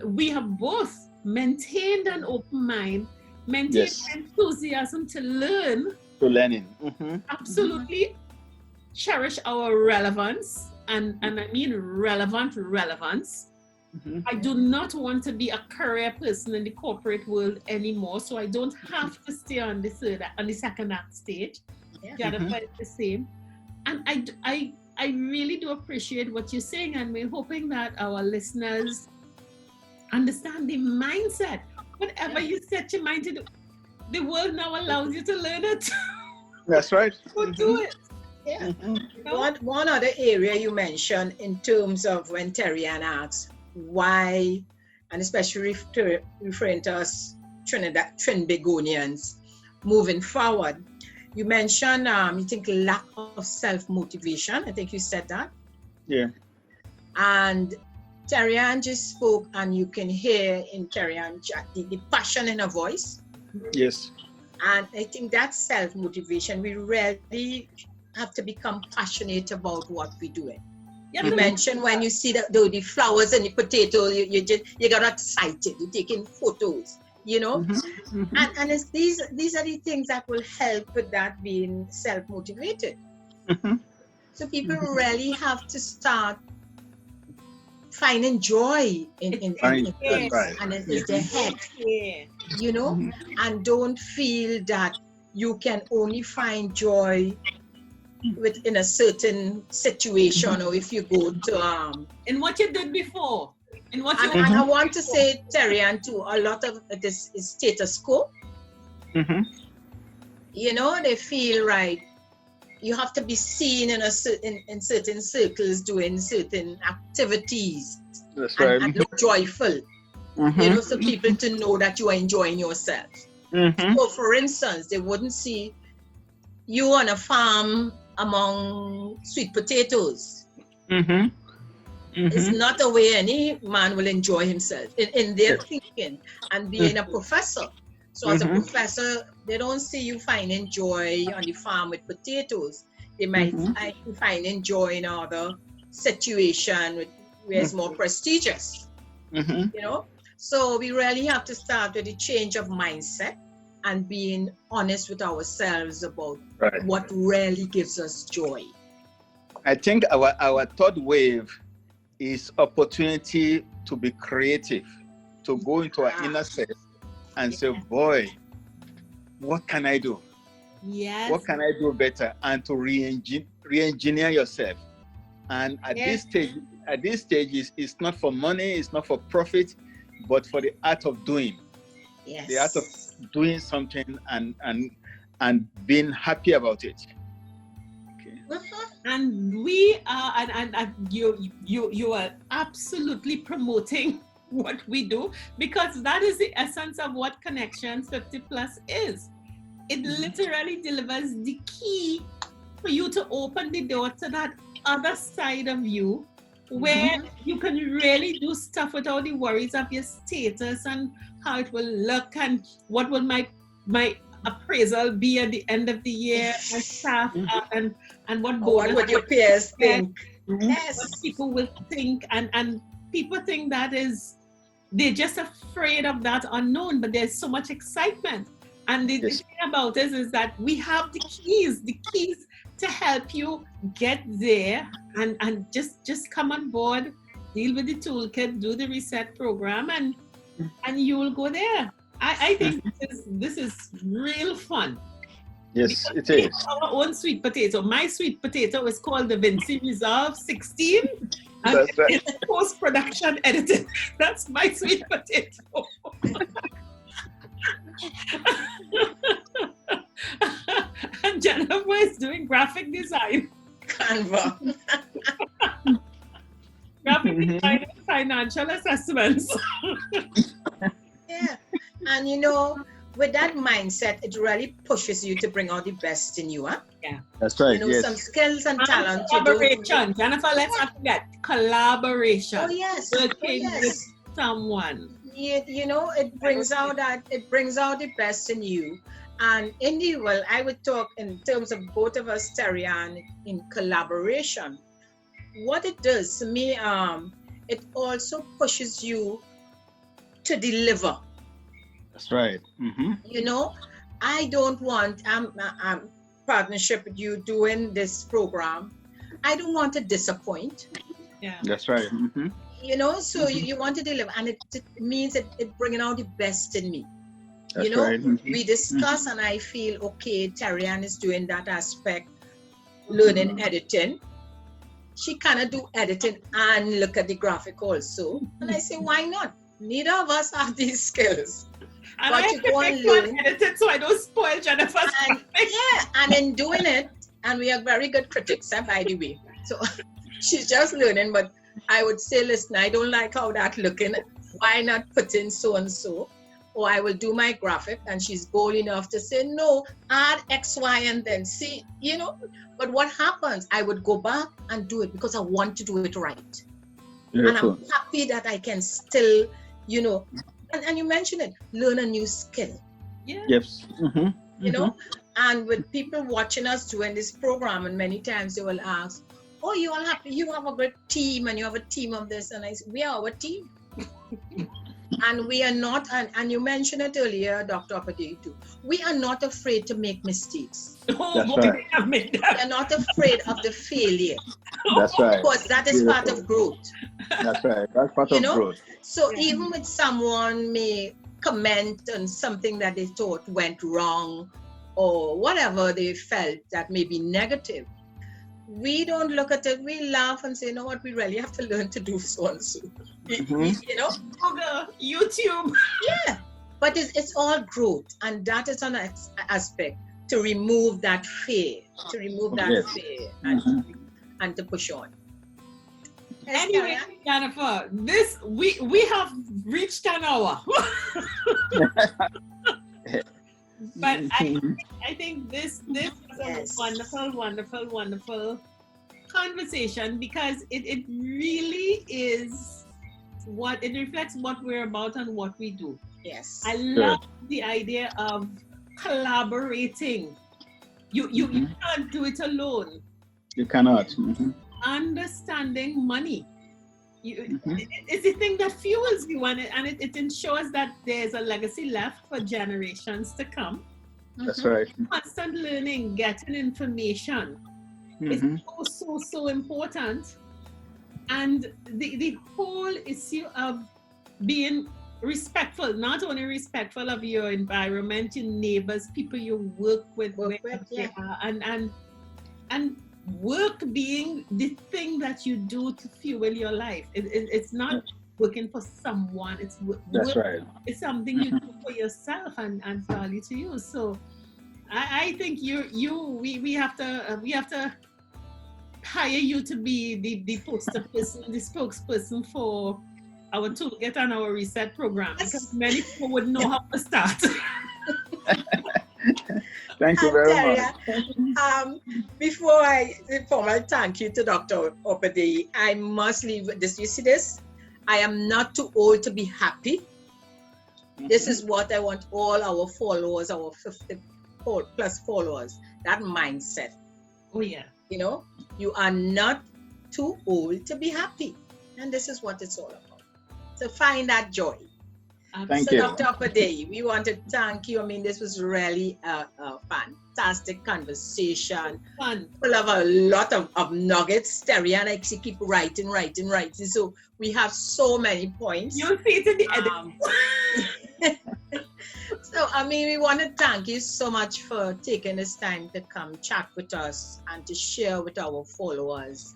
We have both maintained an open mind, maintained enthusiasm to learn. To learning. Absolutely cherish our relevance, and I mean relevance. I do not want to be a career person in the corporate world anymore, so I don't have to stay on the second act stage. Jennifer is the same. And I really do appreciate what you're saying, and we're hoping that our listeners understand the mindset. Whatever you set your mind to do, the world now allows you to learn it. That's right. Go do it. Yeah. One other area you mentioned in terms of when Terri-Ann asks why, and especially referring to us Trinbagonians moving forward, you mentioned you think lack of self-motivation. I think you said that. Yeah. And Terri-Ann just spoke, and you can hear in Terri-Ann the passion in her voice. Yes. And I think that's self-motivation. We really have to become passionate about what we're doing. You mentioned when you see the flowers and the potato, you got excited. You're taking photos, and it's these are the things that will help with that being self-motivated. So people really have to start finding joy in things, and it's the head, and don't feel that you can only find joy within a certain situation, or if you go to in what you did before, in what you and I want to say, Terri-Ann, too, a lot of this is status quo. They feel right. You have to be seen in certain circles doing certain activities. That's right. And look joyful. So people to know that you are enjoying yourself. So, for instance, they wouldn't see you on a farm among sweet potatoes. It's not the way any man will enjoy himself in their thinking. And being a professor, so as a professor, they don't see you finding joy on the farm with potatoes. They might be finding joy in other situation where it's more prestigious. So we really have to start with a change of mindset and being honest with ourselves about what really gives us joy. I think our third wave is opportunity to be creative, to go into our inner self and say, boy, what can I do? Yes. What can I do better? And to re-engineer yourself. And at this stage, it's not for money, it's not for profit, but for the art of doing. Yes. The art of doing something and being happy about it. Okay. And we are, and you are absolutely promoting what we do, because that is the essence of what Connections 50 Plus is. It literally delivers the key for you to open the door to that other side of you, where you can really do stuff without the worries of your status and how it will look and what will my appraisal be at the end of the year and stuff, and what would your peers think? What people will think, and people think that they're just afraid of that unknown, but there's so much excitement. And the thing about this is that we have the keys to help you get there and just come on board, deal with the toolkit, do the reset program, and you will go there. I think this is real fun. Yes, Because it we is. have our own sweet potato. My sweet potato is called the Vinci Resolve 16. And That's right. it's post-production editing. That's my sweet potato. And Jennifer is doing graphic design. Canva. Graphic design and financial assessments. Yeah. And with that mindset, it really pushes you to bring out the best in you, huh? That's right. Yes. Some skills and talent. Collaboration. Jennifer, let's not forget collaboration. Oh yes. Working with someone. It brings out the best in you. And I would talk in terms of both of us, Terri-Ann, in collaboration. What it does to me, it also pushes you to deliver. That's right. I don't want partnership with you doing this program. I don't want to disappoint. Yeah. That's right. So you want to deliver, and it means it bringing out the best in me. That's right. We discuss, and I feel okay. Terri-Ann is doing that aspect, learning editing. She cannot do editing and look at the graphic also. And I say, why not? Neither of us have these skills. And But I you have to go make and sure learn. I edit it so I don't spoil Jennifer's graphic. And in doing it, and we are very good critics, by the way. So she's just learning, but I would say, listen, I don't like how that looking. Why not put in so and so? Or I will do my graphic, and she's bold enough to say, no, add X, Y, and then C, But what happens? I would go back and do it because I want to do it right. Beautiful. And I'm happy that I can still, and you mentioned it, learn a new skill. Yeah. Yes. And with people watching us doing this program, and many times they will ask, oh, you all happy, you have a great team, and you have a team of this, and I say, we are our team. And we are not, and you mentioned it earlier, Dr. Opadeyi too, we are not afraid to make mistakes. That's right. We are not afraid of the failure. That's right. Because that is part of growth. That's right. That's part of growth. So even with someone may comment on something that they thought went wrong, or whatever they felt that may be negative, we don't look at it, we laugh and say, you know what, we really have to learn to do so and so. YouTube. Yeah, but it's all growth, and that is an aspect to remove that fear, fear and to push on. Anyway, Jennifer, we have reached an hour. But I think this was a wonderful conversation, because it really is it reflects what we're about and what we do. Yes. I love the idea of collaborating. You can't do it alone. You cannot. Understanding money. It's the thing that fuels you, and it ensures that there's a legacy left for generations to come. That's right. Constant learning, getting information is so important. And the whole issue of being respectful, not only respectful of your environment, your neighbors, people you work with, and work being the thing that you do to fuel your life. It's not working for someone. That's right. It's something you do for yourself and value to you. So I think we have to hire you to be the poster person, the spokesperson for our toolkit and our reset program, because many people wouldn't know how to start. Thank you very much. Before I formally thank you to Dr. Opadeyi, I must leave with this. You see this? I am not too old to be happy. This is what I want all our followers, our 50+ followers, that mindset. Oh yeah. You are not too old to be happy. And this is what it's all about. So find that joy. Thank So, you. Dr. Opadeyi, we want to thank you. I mean, this was really a fantastic conversation, Fun. full of a lot of nuggets. Terri-Ann actually keep writing. So we have so many points. You'll see it in the edit. So, I mean, we want to thank you so much for taking this time to come chat with us and to share with our followers.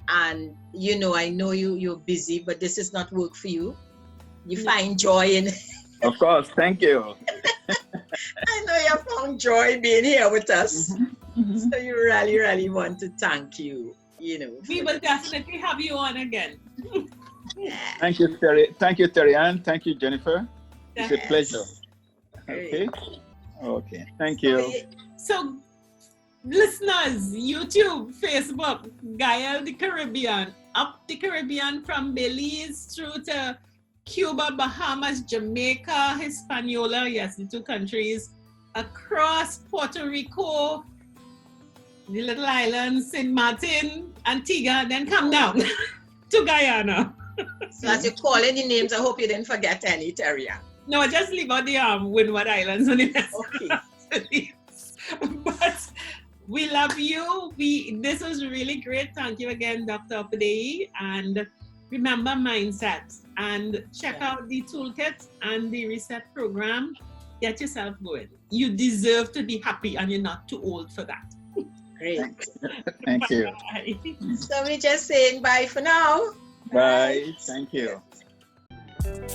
And, you know, I know you're busy, but this is not work for you. You find joy in it. Of course. Thank you. I know you found joy being here with us. So you really, really want to thank you, you know. We will definitely have you on again. Thank you, Terry. Thank you, Terri-Ann. Thank you, Jennifer. It's a Yes. pleasure. Great. Okay. Okay. Thank you. So, listeners, YouTube, Facebook, Gael the Caribbean, up the Caribbean from Belize through to Cuba, Bahamas, Jamaica, Hispaniola, yes, the two countries, across Puerto Rico, the little islands, St. Martin, Antigua, then come down to Guyana. So as you're calling the names, I hope you didn't forget any, Terri-Ann. No, just leave out the Windward Islands on the rest. Okay. But we love you. This was really great. Thank you again, Dr. Opadeyi. And remember mindset and check out the toolkit and the reset program. Get yourself going. You deserve to be happy and you're not too old for that. Great. Thank you. Bye. So we're just saying bye for now. Bye. Thank you.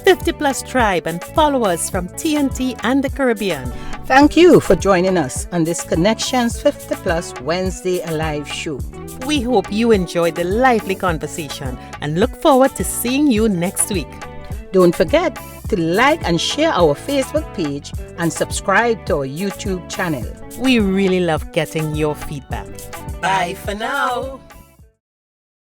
50 Plus Tribe and followers from TNT and the Caribbean. Thank you for joining us on this Connections 50 Plus Wednesday Alive show. We hope you enjoyed the lively conversation and look forward to seeing you next week. Don't forget to like and share our Facebook page and subscribe to our YouTube channel. We really love getting your feedback. Bye for now.